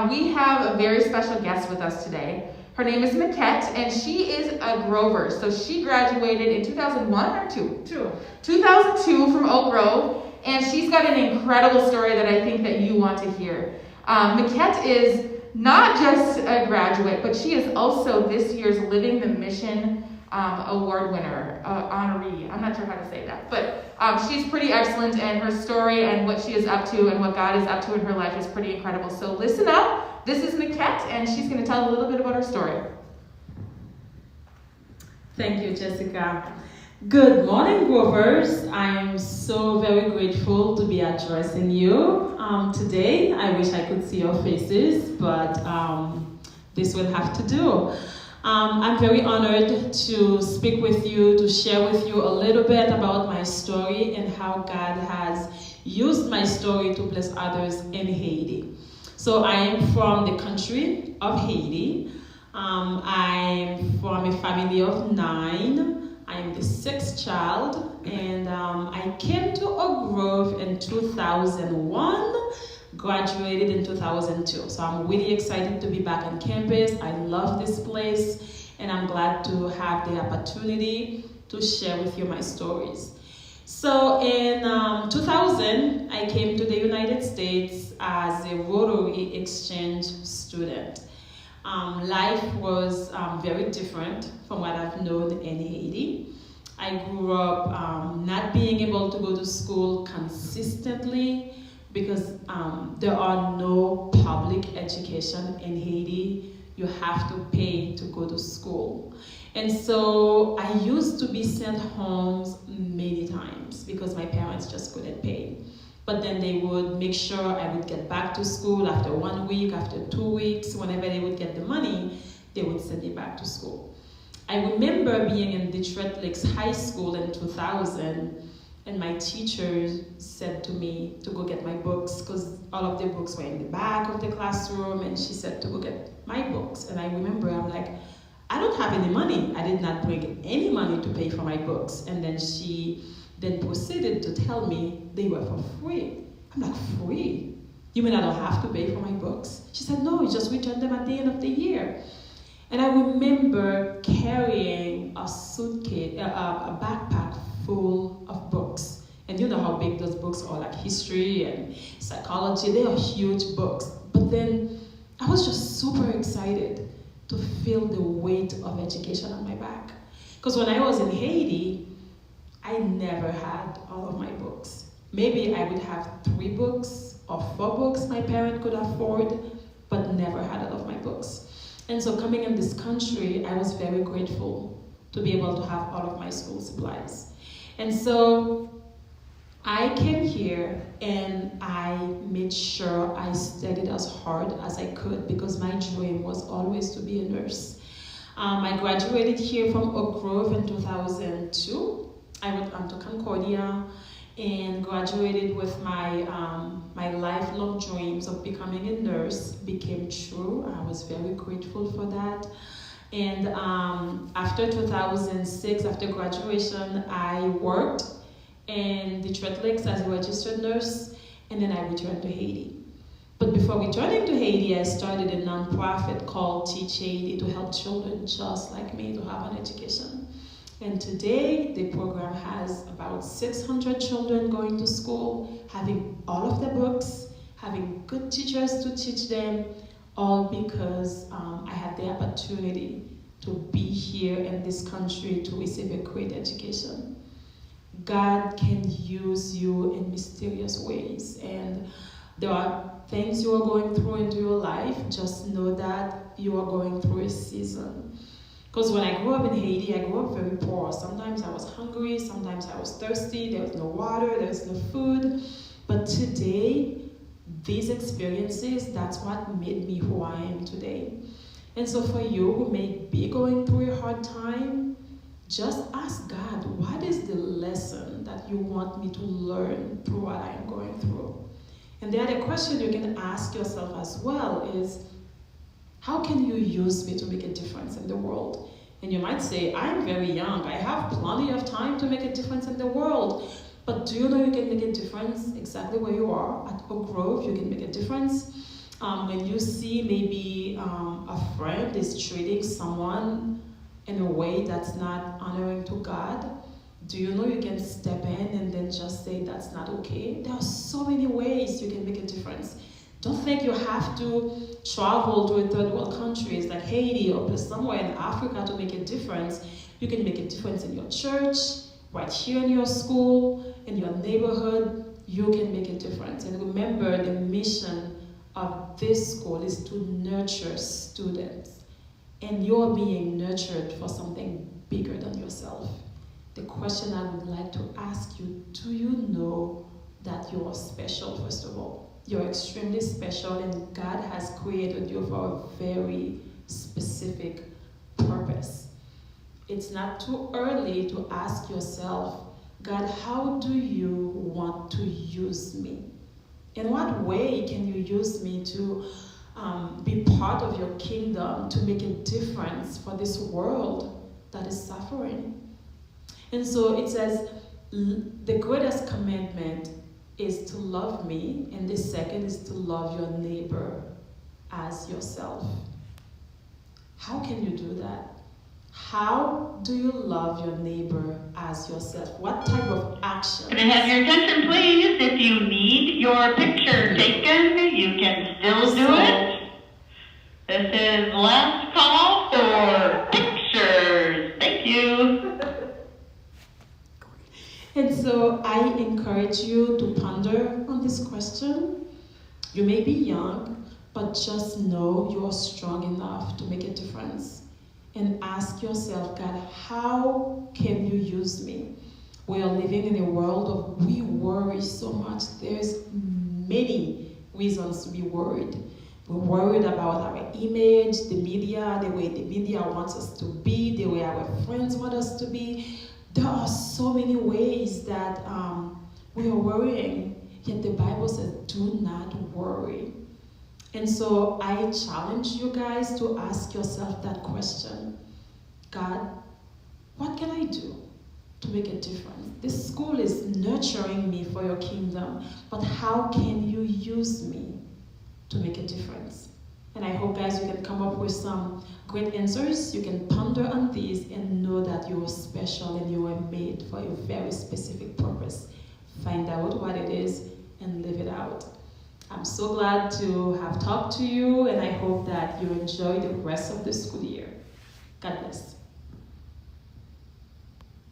We have a very special guest with us today. Her name is Maquette, and she is a Grover. So she graduated in 2001 or 2002 from Oak Grove, and she's got an incredible story that I think that you want to hear. Maquette is not just a graduate, but she is also this year's Living the Mission award winner, honoree. I'm not sure how to say that, but she's pretty excellent, and her story and what she is up to and what God is up to in her life is pretty incredible. So listen up. This is Maquette, and she's going to tell a little bit about her story. Thank you, Jessica. Good morning, Grovers. I am so very grateful to be addressing you today. I wish I could see your faces, but this will have to do. I'm very honored to speak with you, to share with you a little bit about my story and how God has used my story to bless others in Haiti. So I am from the country of Haiti. I'm from a family of 9. I'm the 6th child, and I came to Oak Grove in 2001, graduated in 2002. So I'm really excited to be back on campus. I love this place, and I'm glad to have the opportunity to share with you my stories. So in 2000, I came to the United States as a Rotary Exchange student. Life was very different from what I've known in Haiti. I grew up not being able to go to school consistently because there are no public education in Haiti. You have to pay to go to school. And so I used to be sent home many times because my parents just couldn't pay. But then they would make sure I would get back to school after 1 week, after 2 weeks. Whenever they would get the money, they would send me back to school. I remember being in Detroit Lakes High School in 2000, and my teacher said to me to go get my books because all of the books were in the back of the classroom, and she said to go get my books. And I remember I'm like, I don't have any money. I did not bring any money to pay for my books. And then she proceeded to tell me they were for free. I'm like, free? You mean I don't have to pay for my books? She said, no, you just return them at the end of the year. And I remember carrying a suitcase, a backpack full of books. And you know how big those books are, like history and psychology. They are huge books. But then I was just super excited to feel the weight of education on my back. Because when I was in Haiti, I never had all of my books. Maybe I would have 3 books or 4 books my parent could afford, but never had all of my books. And so coming in this country, I was very grateful to be able to have all of my school supplies. And so I came here and I made sure I studied as hard as I could because my dream was always to be a nurse. I graduated here from Oak Grove in 2002. I went on to Concordia and graduated with my lifelong dreams of becoming a nurse became true. I was very grateful for that. And after 2006, after graduation, I worked in Detroit Lakes as a registered nurse, and then I returned to Haiti. But before returning to Haiti, I started a nonprofit called Teach Haiti to help children just like me to have an education. And today, the program has about 600 children going to school, having all of the books, having good teachers to teach them, all because I had the opportunity to be here in this country to receive a great education. God can use you in mysterious ways, and there are things you are going through into your life. Just know that you are going through a season. Because when I grew up in Haiti, I grew up very poor. Sometimes I was hungry, sometimes I was thirsty, there was no water, there was no food. But today, these experiences, that's what made me who I am today. And so for you who may be going through a hard time, just ask God, what is the lesson that you want me to learn through what I am going through? And the other question you can ask yourself as well is, how can you use me to make a difference in the world? And you might say, I'm very young. I have plenty of time to make a difference in the world. But do you know you can make a difference exactly where you are? At Oak Grove, you can make a difference. When you see maybe a friend is treating someone in a way that's not honoring to God, do you know you can step in and then just say that's not okay? There are so many ways you can make a difference. Don't think you have to travel to a third world countries like Haiti or somewhere in Africa to make a difference. You can make a difference in your church, right here in your school, in your neighborhood. You can make a difference. And remember, the mission of this school is to nurture students. And you're being nurtured for something bigger than yourself. The question I would like to ask you, do you know that you are special, first of all? You're extremely special, and God has created you for a very specific purpose. It's not too early to ask yourself, God, how do you want to use me? In what way can you use me to be part of your kingdom, to make a difference for this world that is suffering? And so it says, the greatest commandment is to love me, and the second is to love your neighbor as yourself. How can you do that? How do you love your neighbor as yourself? What type of action? Can I have your attention, please? If you need your picture taken, you can still do it. This is last call for pictures. Thank you. And so I encourage you to ponder on this question. You may be young, but just know you're strong enough to make a difference. And ask yourself, God, how can you use me? We are living in a world of we worry so much. There's many reasons to be worried. We're worried about our image, the media, the way the media wants us to be, the way our friends want us to be. There are so many ways that we are worrying, yet the Bible says, do not worry. And so I challenge you guys to ask yourself that question. God, what can I do to make a difference? This school is nurturing me for your kingdom, but how can you use me to make a difference? And I hope, guys, you can come up with some great answers. You can ponder on these and know that you are special and you are made for a very specific purpose. Find out what it is and live it out. I'm so glad to have talked to you, and I hope that you enjoy the rest of the school year. God bless.